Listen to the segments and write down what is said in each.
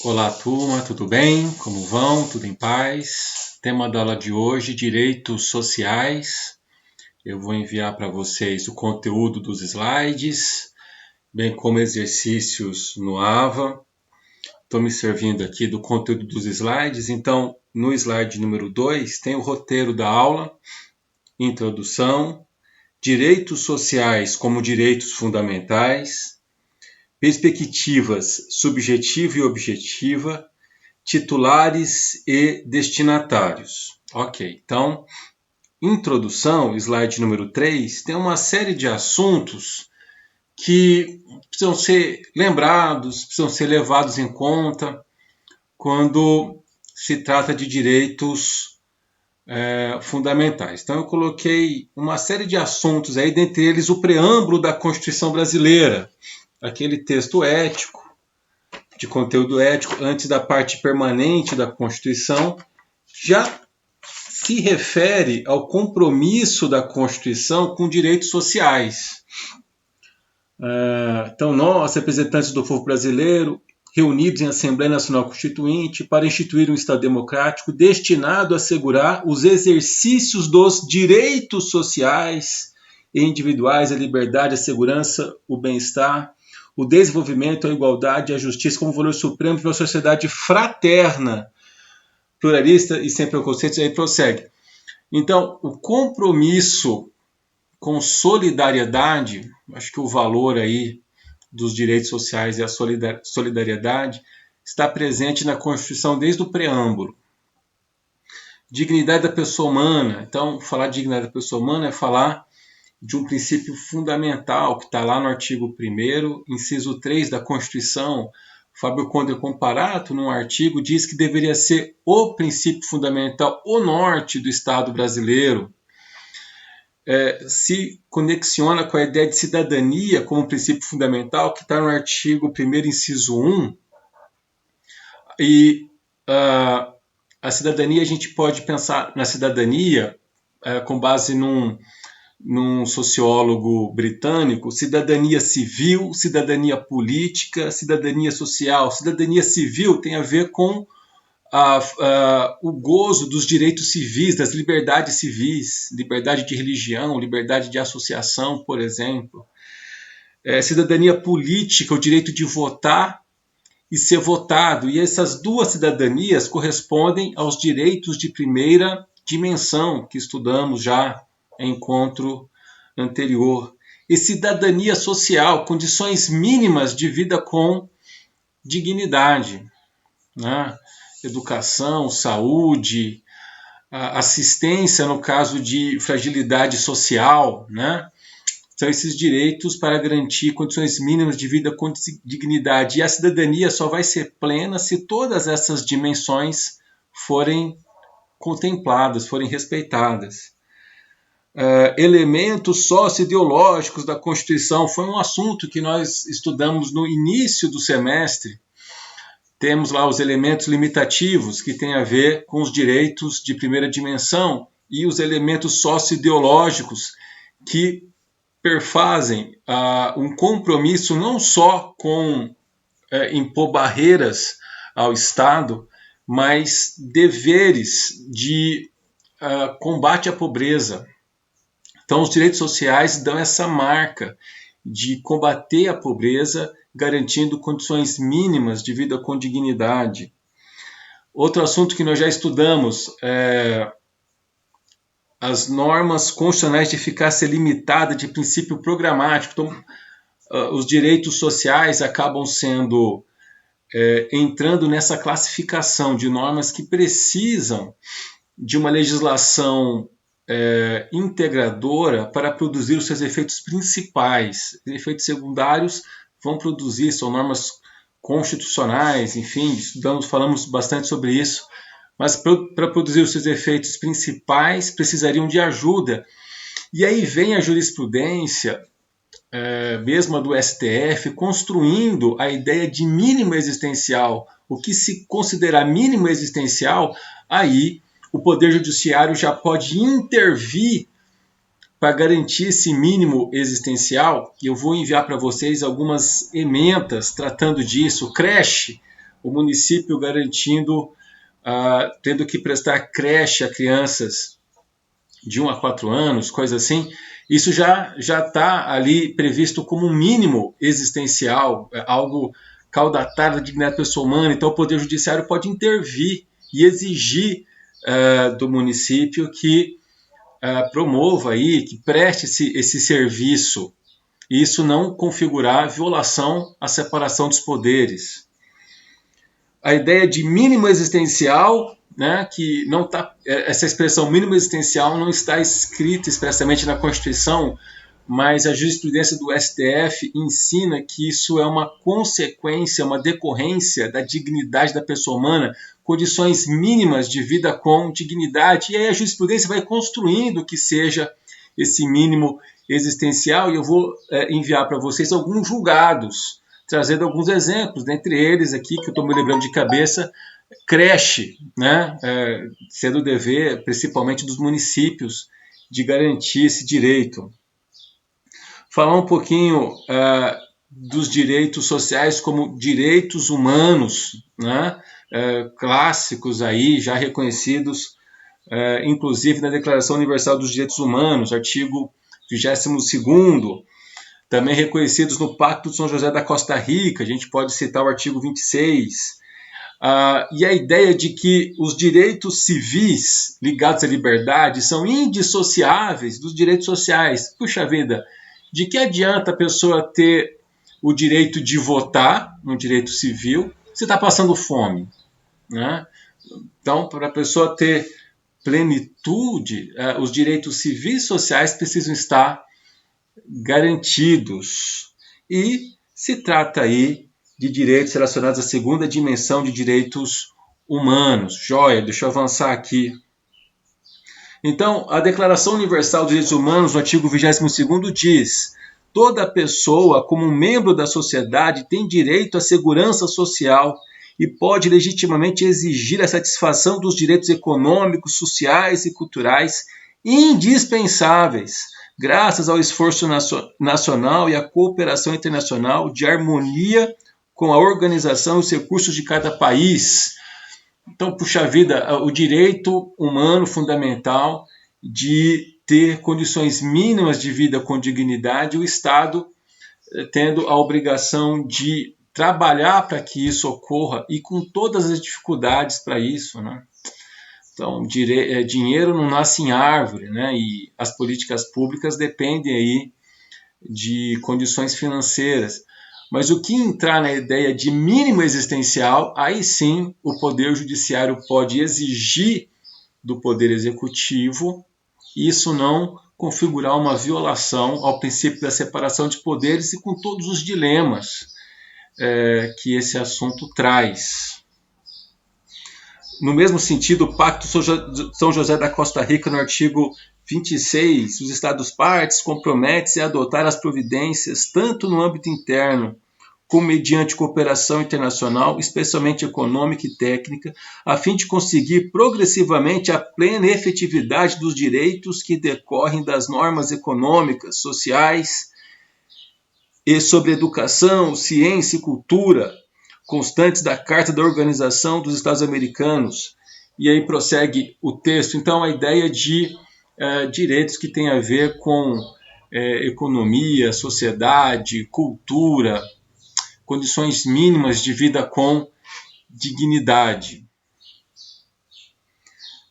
Olá, turma, tudo bem? Como vão? Tudo em paz? Tema da aula de hoje, direitos sociais. Eu vou enviar para vocês o conteúdo dos slides, bem como exercícios no AVA. Estou me servindo aqui do conteúdo dos slides, então no slide número 2 tem o roteiro da aula, introdução, direitos sociais como direitos fundamentais, perspectivas subjetiva e objetiva, titulares e destinatários. Ok, então, introdução, slide número 3, tem uma série de assuntos que precisam ser lembrados, precisam ser levados em conta quando se trata de direitos fundamentais. Então, eu coloquei uma série de assuntos aí, dentre eles o preâmbulo da Constituição Brasileira, aquele texto ético, de conteúdo ético, antes da parte permanente da Constituição, já se refere ao compromisso da Constituição com direitos sociais. Então, nós, representantes do povo brasileiro, reunidos em Assembleia Nacional Constituinte, para instituir um Estado democrático destinado a assegurar os exercícios dos direitos sociais e individuais, a liberdade, a segurança, o bem-estar, o desenvolvimento, a igualdade e a justiça como valor supremo de uma sociedade fraterna, pluralista e sem preconceitos. Aí prossegue. Então, o compromisso com solidariedade, acho que o valor aí dos direitos sociais e a solidariedade está presente na Constituição desde o preâmbulo. Dignidade da pessoa humana. Então, falar de dignidade da pessoa humana é falar de um princípio fundamental que está lá no artigo 1º, inciso 3 da Constituição. Fábio Conde Comparato, num artigo, diz que deveria ser o princípio fundamental, o norte do Estado brasileiro. Se conexiona com a ideia de cidadania como princípio fundamental, que está no artigo 1º, inciso 1. E a cidadania, a gente pode pensar na cidadania com base num sociólogo britânico, cidadania civil, cidadania política, cidadania social. Cidadania civil tem a ver com o gozo dos direitos civis, das liberdades civis, liberdade de religião, liberdade de associação, por exemplo. Cidadania política, o direito de votar e ser votado. E essas duas cidadanias correspondem aos direitos de primeira dimensão, que estudamos já em encontro anterior. E cidadania social, condições mínimas de vida com dignidade, né? Educação, saúde, assistência no caso de fragilidade social, né? São esses direitos para garantir condições mínimas de vida com dignidade. E a cidadania só vai ser plena se todas essas dimensões forem contempladas, forem respeitadas. Elementos socioideológicos da Constituição foi um assunto que nós estudamos no início do semestre. Temos lá os elementos limitativos, que têm a ver com os direitos de primeira dimensão, e os elementos socioideológicos, que perfazem um compromisso não só com impor barreiras ao Estado, mas deveres de combate à pobreza. Então, os direitos sociais dão essa marca de combater a pobreza, garantindo condições mínimas de vida com dignidade. Outro assunto que nós já estudamos é as normas constitucionais de eficácia limitada de princípio programático. Então, os direitos sociais acabam sendo entrando nessa classificação de normas que precisam de uma legislação integradora para produzir os seus efeitos principais. Os efeitos secundários vão produzir, são normas constitucionais, enfim, estudamos, falamos bastante sobre isso, mas para produzir os seus efeitos principais precisariam de ajuda. E aí vem a jurisprudência, mesmo a do STF, construindo a ideia de mínimo existencial. O que se considerar mínimo existencial, aí o Poder Judiciário já pode intervir para garantir esse mínimo existencial. E eu vou enviar para vocês algumas ementas tratando disso. Creche, o município garantindo, tendo que prestar creche a crianças de 1 a 4 anos, coisa assim, isso já está ali previsto como um mínimo existencial, algo caudatário da dignidade da pessoa humana. Então o Poder Judiciário pode intervir e exigir do município que promova aí, que preste esse serviço, e isso não configurar violação à separação dos poderes. A ideia de mínimo existencial, né, que não tá, essa expressão mínimo existencial não está escrita expressamente na Constituição, mas a jurisprudência do STF ensina que isso é uma consequência, uma decorrência da dignidade da pessoa humana, condições mínimas de vida com dignidade, e aí a jurisprudência vai construindo que seja esse mínimo existencial, e eu vou enviar para vocês alguns julgados, trazendo alguns exemplos, dentre eles aqui, que eu estou me lembrando de cabeça, creche, né, sendo o dever, principalmente dos municípios, de garantir esse direito. Falar um pouquinho dos direitos sociais como direitos humanos, né, clássicos aí, já reconhecidos, inclusive na Declaração Universal dos Direitos Humanos, artigo 22º, também reconhecidos no Pacto de São José da Costa Rica, a gente pode citar o artigo 26, e a ideia de que os direitos civis ligados à liberdade são indissociáveis dos direitos sociais. Puxa vida, de que adianta a pessoa ter o direito de votar, um direito civil, se está passando fome, né? Então, para a pessoa ter plenitude, os direitos civis e sociais precisam estar garantidos. E se trata aí de direitos relacionados à segunda dimensão de direitos humanos. Joia, deixa eu avançar aqui. Então, a Declaração Universal dos Direitos Humanos, no artigo 22º, diz: toda pessoa, como membro da sociedade, tem direito à segurança social e pode legitimamente exigir a satisfação dos direitos econômicos, sociais e culturais indispensáveis, graças ao esforço nacional e à cooperação internacional de harmonia com a organização e os recursos de cada país. Então, puxa vida, o direito humano fundamental de ter condições mínimas de vida com dignidade, o Estado tendo a obrigação de trabalhar para que isso ocorra e com todas as dificuldades para isso, né? Então, dinheiro não nasce em árvore, né? E as políticas públicas dependem aí de condições financeiras. Mas o que entrar na ideia de mínimo existencial, aí sim o Poder Judiciário pode exigir do Poder Executivo isso não configurar uma violação ao princípio da separação de poderes e com todos os dilemas que esse assunto traz. No mesmo sentido, o Pacto São José da Costa Rica, no artigo 26, os Estados-partes comprometem-se a adotar as providências tanto no âmbito interno como mediante cooperação internacional, especialmente econômica e técnica, a fim de conseguir progressivamente a plena efetividade dos direitos que decorrem das normas econômicas, sociais e sobre educação, ciência e cultura, constantes da Carta da Organização dos Estados Americanos. E aí prossegue o texto. Então, a ideia de direitos que tem a ver com economia, sociedade, cultura, condições mínimas de vida com dignidade.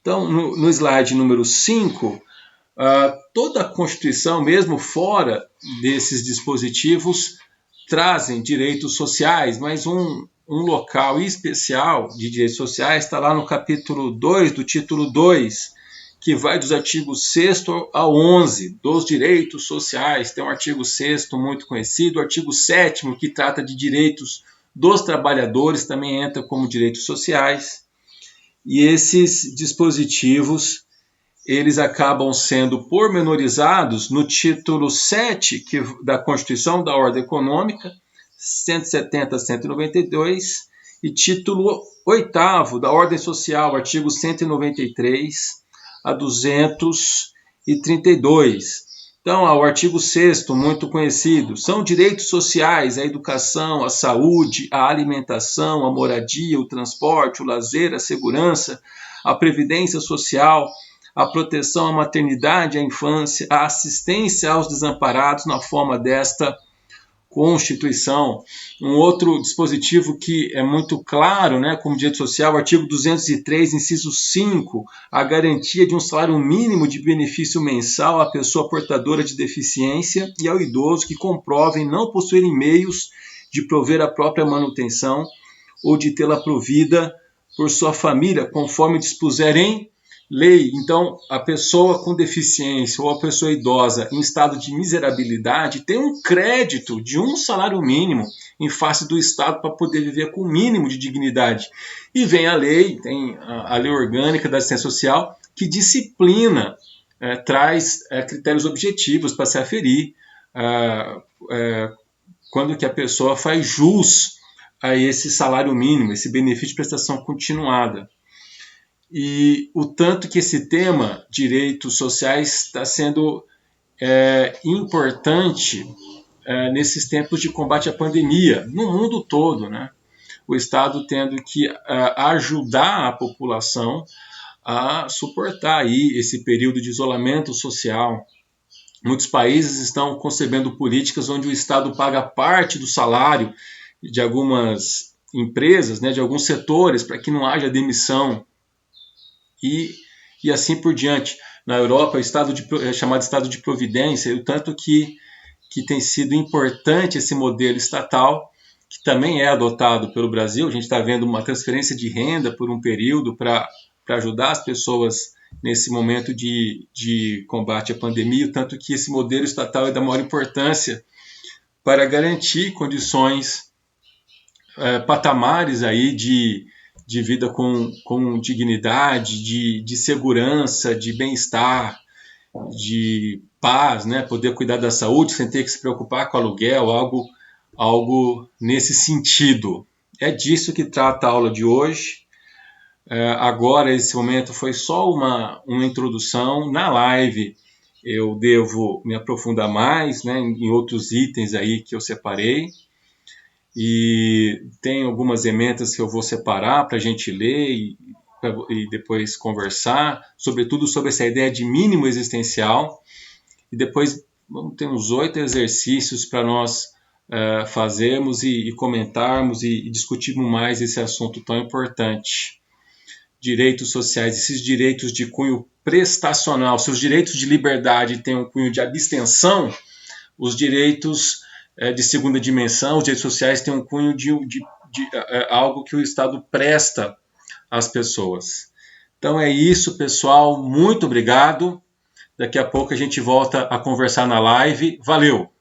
Então, no slide número 5, toda a Constituição, mesmo fora desses dispositivos, trazem direitos sociais, mas um local especial de direitos sociais está lá no capítulo 2 do título 2, que vai dos artigos 6º ao 11 dos direitos sociais. Tem um artigo 6º muito conhecido, o artigo 7º, que trata de direitos dos trabalhadores, também entra como direitos sociais. E esses dispositivos, eles acabam sendo pormenorizados no título 7 da Constituição da Ordem Econômica, 170 a 192, e título 8º da Ordem Social, artigo 193 a 232. Então, o artigo 6º, muito conhecido, são direitos sociais a educação, a saúde, a alimentação, a moradia, o transporte, o lazer, a segurança, a previdência social, a proteção à maternidade, à infância, a assistência aos desamparados na forma desta Constituição. Um outro dispositivo que é muito claro, né, como direito social, o artigo 203, inciso 5, a garantia de um salário mínimo de benefício mensal à pessoa portadora de deficiência e ao idoso que comprovem não possuírem meios de prover a própria manutenção ou de tê-la provida por sua família, conforme dispuser em lei. Então, a pessoa com deficiência ou a pessoa idosa em estado de miserabilidade tem um crédito de um salário mínimo em face do Estado para poder viver com o mínimo de dignidade. E vem a lei, tem a lei orgânica da assistência social, que disciplina, traz critérios objetivos para se aferir quando que a pessoa faz jus a esse salário mínimo, esse benefício de prestação continuada. E o tanto que esse tema, direitos sociais, está sendo importante nesses tempos de combate à pandemia, no mundo todo, né? O Estado tendo que ajudar a população a suportar aí esse período de isolamento social. Muitos países estão concebendo políticas onde o Estado paga parte do salário de algumas empresas, né, de alguns setores, para que não haja demissão. E assim por diante. Na Europa, é chamado estado de providência, e o tanto que tem sido importante esse modelo estatal, que também é adotado pelo Brasil. A gente está vendo uma transferência de renda por um período para ajudar as pessoas nesse momento de combate à pandemia, o tanto que esse modelo estatal é da maior importância para garantir condições, patamares aí de vida com dignidade, de segurança, de bem-estar, de paz, né? Poder cuidar da saúde sem ter que se preocupar com aluguel, algo nesse sentido. É disso que trata a aula de hoje. Agora, esse momento foi só uma introdução. Na live eu devo me aprofundar mais, né, em outros itens aí que eu separei. E tem algumas emendas que eu vou separar para a gente ler e depois conversar, sobretudo sobre essa ideia de mínimo existencial. E depois vamos ter uns 8 exercícios para nós fazermos e comentarmos e discutirmos mais esse assunto tão importante. Direitos sociais, esses direitos de cunho prestacional, se os direitos de liberdade têm um cunho de abstenção, os direitos de segunda dimensão, os direitos sociais têm um cunho de algo que o Estado presta às pessoas. Então é isso, pessoal. Muito obrigado. Daqui a pouco a gente volta a conversar na live. Valeu!